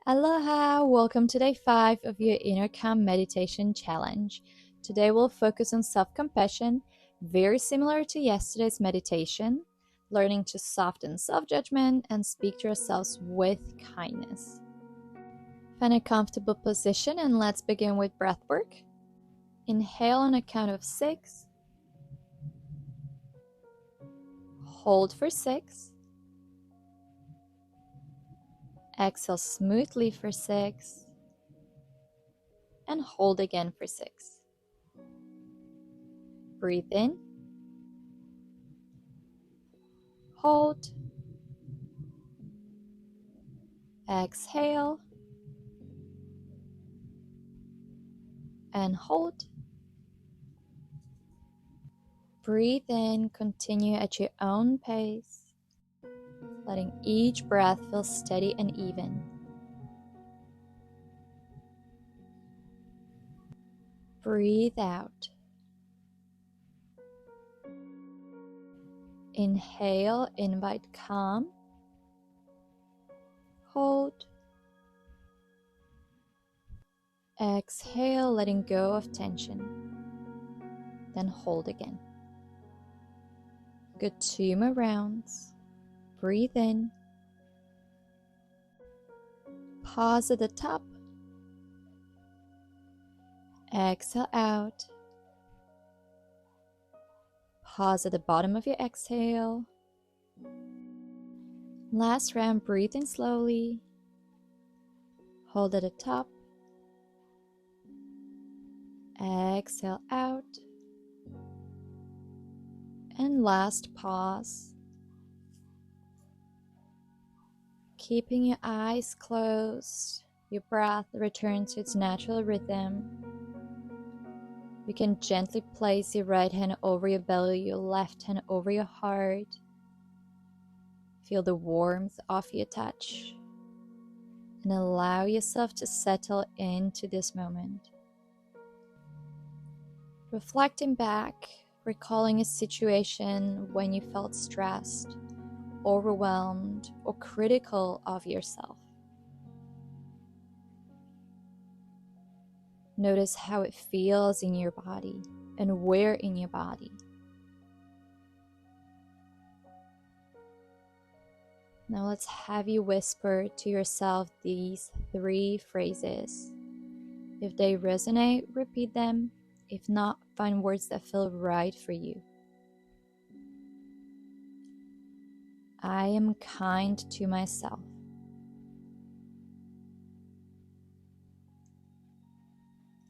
Aloha! Welcome to day 5 of your Inner Calm Meditation Challenge. Today we'll focus on self-compassion, very similar to yesterday's meditation, learning to soften self-judgment and speak to ourselves with kindness. Find a comfortable position and let's begin with breath work. Inhale on a count of 6. Hold for 6. Exhale smoothly for 6. And hold again for 6. Breathe in. Hold. Exhale. And hold. Breathe in, continue at your own pace, letting each breath feel steady and even. Breathe out. Inhale, invite calm. Hold. Exhale, letting go of tension. Then hold again. Good 2 more rounds. Breathe in. Pause at the top. Exhale out. Pause at the bottom of your exhale. Last round, breathe in slowly. Hold at the top. Exhale out. And last pause. Keeping your eyes closed, your breath returns to its natural rhythm. You can gently place your right hand over your belly, your left hand over your heart. Feel the warmth of your touch and allow yourself to settle into this moment. Reflecting back, recalling a situation when you felt stressed, overwhelmed, or critical of yourself. Notice how it feels in your body and where in your body. Now let's have you whisper to yourself these 3 phrases. If they resonate, repeat them. If not, find words that feel right for you. I am kind to myself.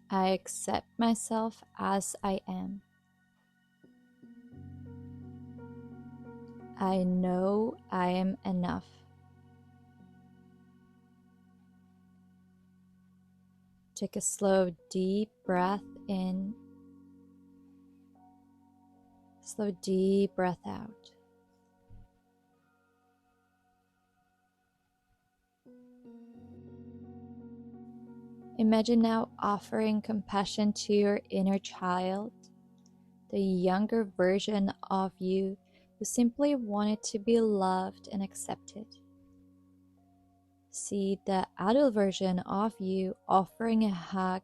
I accept myself as I am. I know I am enough. Take a slow, deep breath in. Slow, deep breath out. Imagine now offering compassion to your inner child, the younger version of you who simply wanted to be loved and accepted. See the adult version of you offering a hug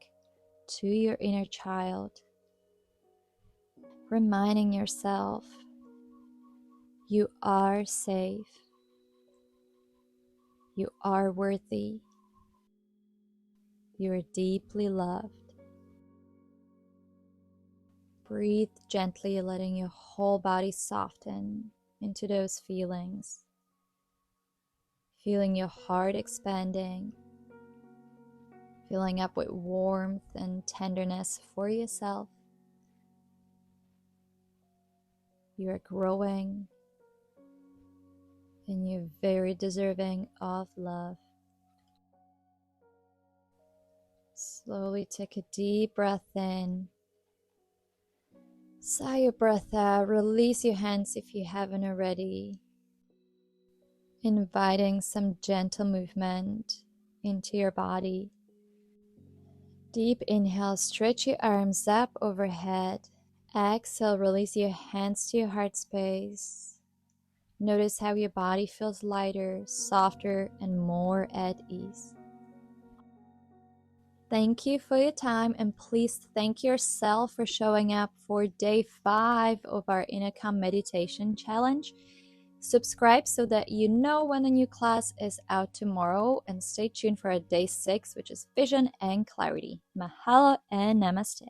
to your inner child, reminding yourself you are safe, you are worthy, you are deeply loved. Breathe gently, letting your whole body soften into those feelings. Feeling your heart expanding, filling up with warmth and tenderness for yourself. You are growing and you're very deserving of love. Slowly take a deep breath in. Sigh your breath out. Release your hands if you haven't already. Inviting some gentle movement into your body. Deep inhale, stretch your arms up overhead. Exhale, release your hands to your heart space. Notice how your body feels lighter, softer, and more at ease. Thank you for your time, and please thank yourself for showing up for day 5 of our Inner Calm Meditation Challenge. Subscribe so that you know when a new class is out tomorrow, and stay tuned for our day 6, which is Vision and Clarity. Mahalo and Namaste.